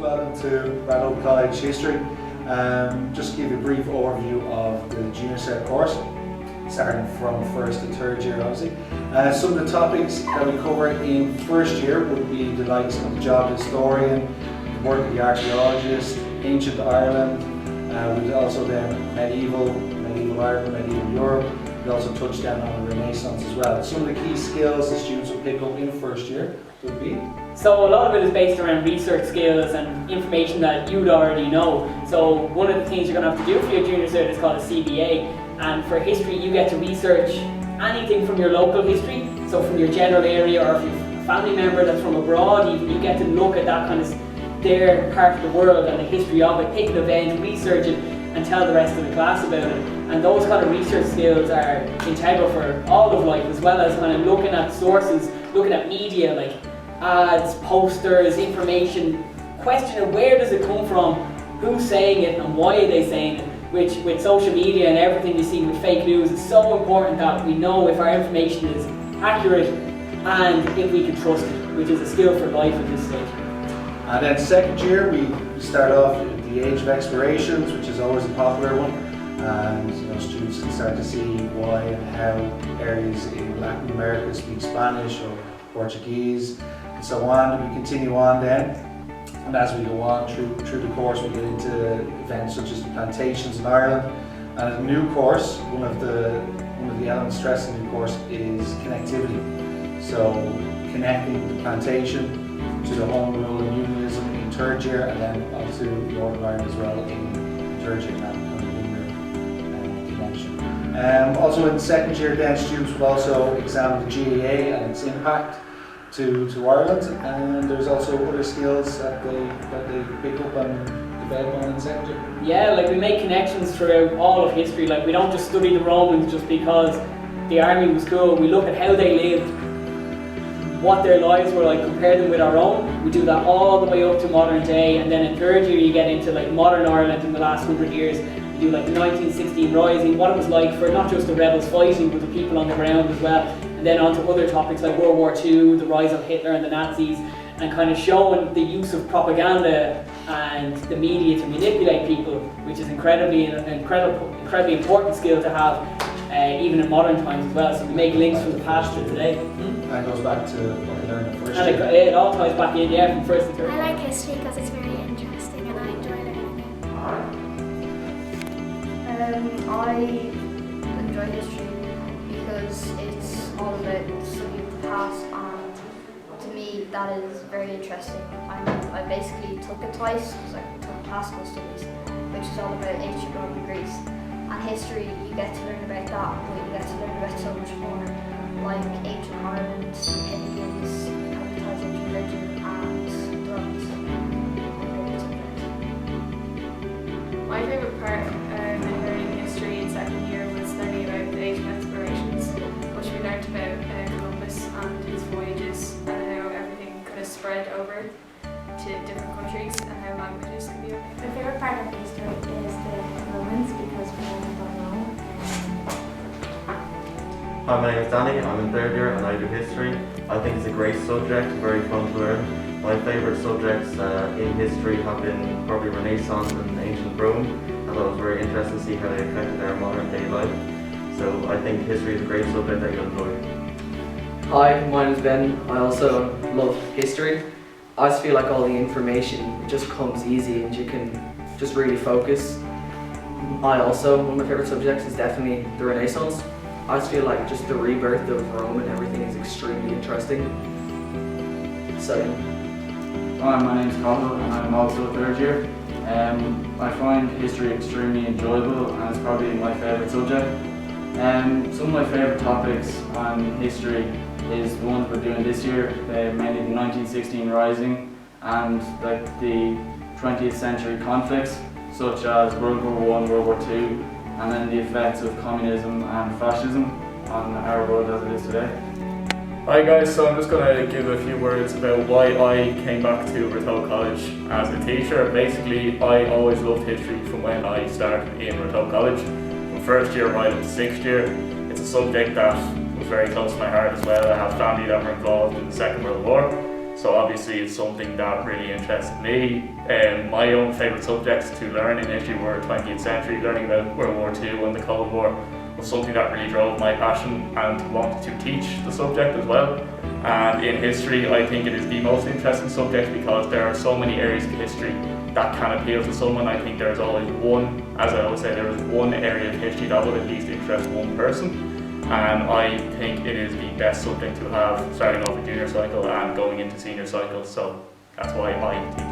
welcome to Ratoath College History. Just to give you a brief overview of the junior cert course, starting from first to third year obviously. Some of the topics that we cover in first year would be the likes of the job of the historian, the work of the archaeologist, ancient Ireland, we'd also then medieval Ireland, medieval Europe. We also touched down on the Renaissance as well. Some of the key skills the students will pick up in first year would be? So a lot of it is based around research skills and information that you'd already know. So one of the things you're going to have to do for your junior cert is called a CBA. And for history, you get to research anything from your local history, so from your general area, or if you've a family member that's from abroad, even you get to look at that kind of their part of the world and the history of it, pick an event, research it, and tell the rest of the class about it. And those kind of research skills are integral for all of life, as well as kind of looking at sources, looking at media like ads, posters, information, questioning where does it come from, who's saying it and why are they saying it, which with social media and everything you see with fake news, it's so important that we know if our information is accurate and if we can trust it, which is a skill for life at this stage. And then second year we start off at the age of explorations, which is always a popular one, and students can start to see why and how areas in Latin America speak Spanish or Portuguese and so on. And we continue on then, and as we go on through the course we get into events such as the plantations in Ireland. And a new course, one of the elements stressed in the new course is connectivity. So connecting the plantation to the home rule and unionism in third year, and then on to Northern Ireland as well in third year, that kind of linear connection. Also in second year then, students will also examine the GAA and its impact to Ireland, and there's also other skills that they pick up and develop on in second year. Yeah, like we make connections throughout all of history. Like we don't just study the Romans just because the army was cool. We look at how they lived, what their lives were like, compare them with our own. We do that all the way up to modern day, and then in third year you get into like modern Ireland in the last 100 years. You do like the 1916 Rising, what it was like for not just the rebels fighting, but the people on the ground as well. And then on to other topics like World War II, the rise of Hitler and the Nazis, and kind of showing the use of propaganda and the media to manipulate people, which is incredibly important skill to have, even in modern times as well. So we make links from the past to today. And it goes back to what we learned in first year. And it all ties back in, yeah, from first to third. I like history because it's very interesting and I enjoy learning it. I enjoy history because it's all about studying the past, and to me that is very interesting. I basically took it twice because I took classical studies, which is all about ancient Rome and Greece. And history, you get to learn about that, but you get to learn about so much more, like ancient Ireland, Indians, advertising religion, and drugs. My favourite part in learning history in second year was learning about the Asian explorations, which we learned about Columbus and his voyages and how everything could have spread over to different countries and how languages could be open. My favourite part of history is the Romans because we learn about Rome. Hi, my name is Danny, I'm in third year and I do history. I think it's a great subject, very fun to learn. My favourite subjects in history have been probably Renaissance and ancient Rome. I thought it was very interesting to see how they affected our modern day life. So I think history is a great subject that you'll enjoy. Hi, my name is Ben. I also love history. I just feel like all the information, it just comes easy and you can just really focus. One of my favourite subjects is definitely the Renaissance. I just feel like just the rebirth of Rome and everything is extremely interesting. So yeah. Hi, my name is Conlon and I'm also third year. I find history extremely enjoyable and it's probably my favourite subject. Some of my favourite topics on history is the ones we're doing this year, mainly the 1916 Rising and like the 20th century conflicts such as World War I, World War II, and then the effects of communism and fascism on our world as it is today. Hi guys, so I'm just going to give a few words about why I came back to Ratoath College as a teacher. Basically, I always loved history from when I started in Ratoath College, from first year right up to sixth year. It's a subject that was very close to my heart as well. I have family that were involved in the Second World War, So obviously it's something that really interested me. My own favourite subjects to learn in history were 20th century, learning about World War II and the Cold War was something that really drove my passion and wanted to teach the subject as well. And in history, I think it is the most interesting subject because there are so many areas of history that can appeal to someone. I think there is always one, as I always say, there is one area of history that will at least interest one person. And I think it is the best subject to have starting off a junior cycle and going into senior cycle. So that's why I teach.